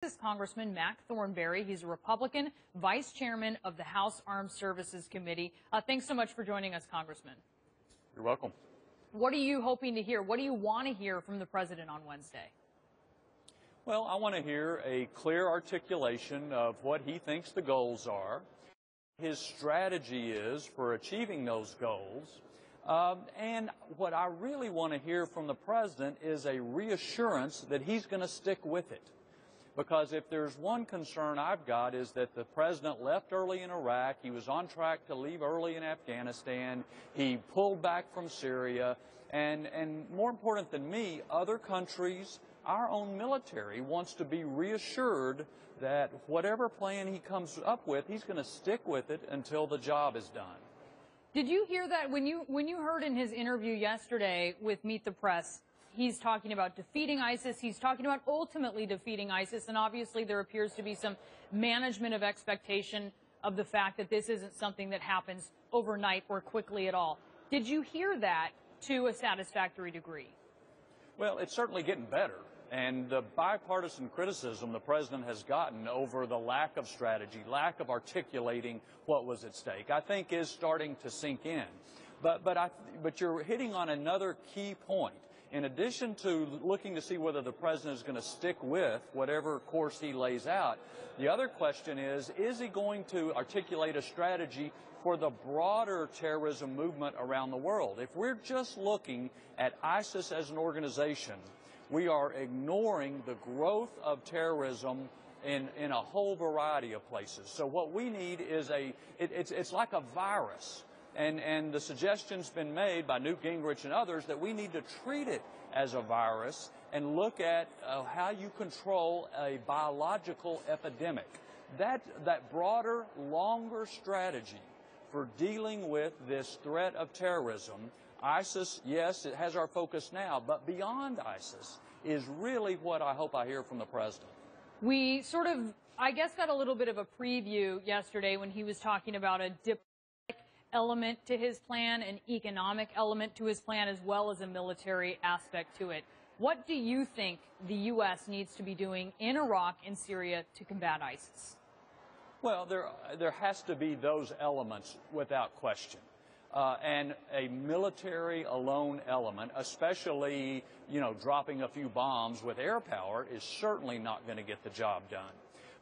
This is Congressman Mac Thornberry. He's a Republican vice chairman of the House Armed Services Committee. Thanks so much for joining us, Congressman. You're welcome. What are you hoping to hear? What do you want to hear from the president on Wednesday? Well, I want to hear a clear articulation of what he thinks the goals are, his strategy is for achieving those goals, and what I really want to hear from the president is a reassurance that he's going to stick with it. Because if there's one concern I've got is that the president left early in Iraq, he was on track to leave early in Afghanistan, he pulled back from Syria, and more important than me, other countries, our own military wants to be reassured that whatever plan he comes up with, he's going to stick with it until the job is done. Did you hear that when you heard in his interview yesterday with Meet the Press? He's talking about defeating ISIS. He's talking about ultimately defeating ISIS. And obviously there appears to be some management of expectation of the fact that this isn't something that happens overnight or quickly at all. Did you hear that to a satisfactory degree? Well, it's certainly getting better. And the bipartisan criticism the president has gotten over the lack of strategy, lack of articulating what was at stake, I think is starting to sink in. But you're hitting on another key point. In addition to looking to see whether the president is going to stick with whatever course he lays out, the other question is he going to articulate a strategy for the broader terrorism movement around the world? If we're just looking at ISIS as an organization, we are ignoring the growth of terrorism in a whole variety of places. So what we need is it's like a virus. And the suggestion's been made by Newt Gingrich and others that we need to treat it as a virus and look at how you control a biological epidemic. That broader, longer strategy for dealing with this threat of terrorism, ISIS, yes, it has our focus now, but beyond ISIS is really what I hope I hear from the president. We sort of, I guess, got a little bit of a preview yesterday when he was talking about a element to his plan, an economic element to his plan, as well as a military aspect to it. What do you think the U.S. needs to be doing in Iraq and Syria to combat ISIS? Well, there has to be those elements without question. And a military alone element, especially, dropping a few bombs with air power, is certainly not going to get the job done.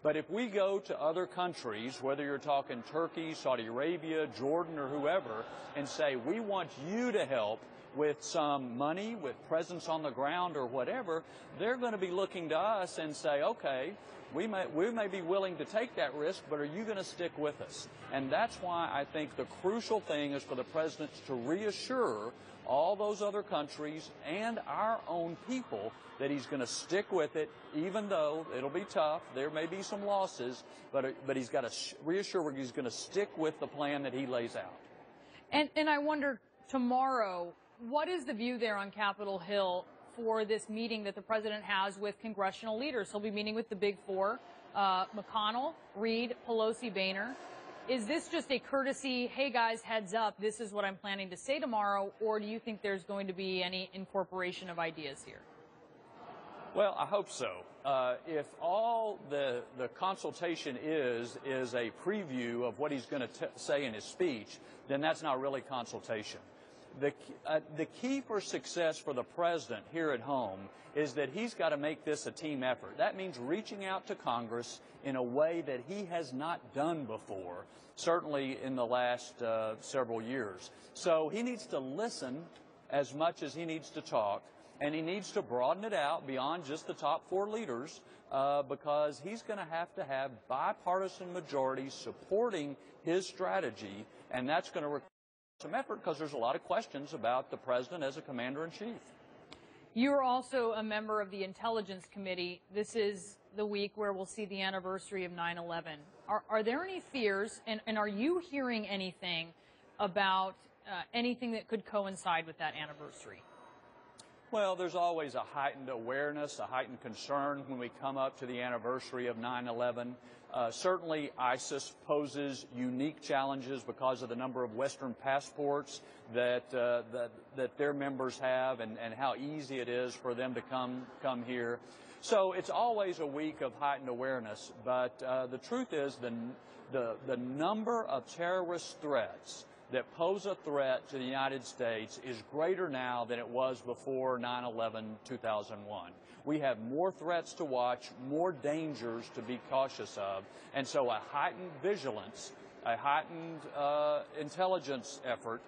But if we go to other countries, whether you're talking Turkey, Saudi Arabia, Jordan, or whoever, and say, we want you to help with some money, with presence on the ground or whatever, they're going to be looking to us and say, okay, we may be willing to take that risk, but are you going to stick with us? And that's why I think the crucial thing is for the president to reassure all those other countries and our own people that he's going to stick with it, even though it'll be tough. There may be some losses, but he's got to reassure he's going to stick with the plan that he lays out. And I wonder, tomorrow, what is the view there on Capitol Hill for this meeting that the president has with congressional leaders? He'll be meeting with the Big Four, McConnell, Reid, Pelosi, Boehner. Is this just a courtesy, hey guys, heads up, this is what I'm planning to say tomorrow, or do you think there's going to be any incorporation of ideas here? Well, I hope so. If all the consultation is a preview of what he's going to say in his speech, then that's not really consultation. The key for success for the president here at home is that he's got to make this a team effort. That means reaching out to Congress in a way that he has not done before, certainly in the last several years. So he needs to listen as much as he needs to talk, and he needs to broaden it out beyond just the top four leaders because he's going to have bipartisan majorities supporting his strategy, and that's going to require some effort because there's a lot of questions about the president as a commander-in-chief. You're also a member of the Intelligence Committee. This is the week where we'll see the anniversary of 9/11. Are there any fears, and are you hearing anything about anything that could coincide with that anniversary? Well, there's always a heightened awareness, a heightened concern when we come up to the anniversary of 9/11. Certainly, ISIS poses unique challenges because of the number of Western passports that their members have and how easy it is for them to come here. So it's always a week of heightened awareness, but the truth is the number of terrorist threats that pose a threat to the United States is greater now than it was before 9/11/2001. We have more threats to watch, more dangers to be cautious of, and so a heightened vigilance, a heightened intelligence effort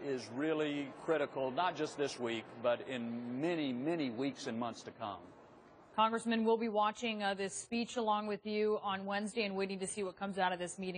is really critical, not just this week, but in many, many weeks and months to come. Congressman, we'll be watching this speech along with you on Wednesday and waiting to see what comes out of this meeting.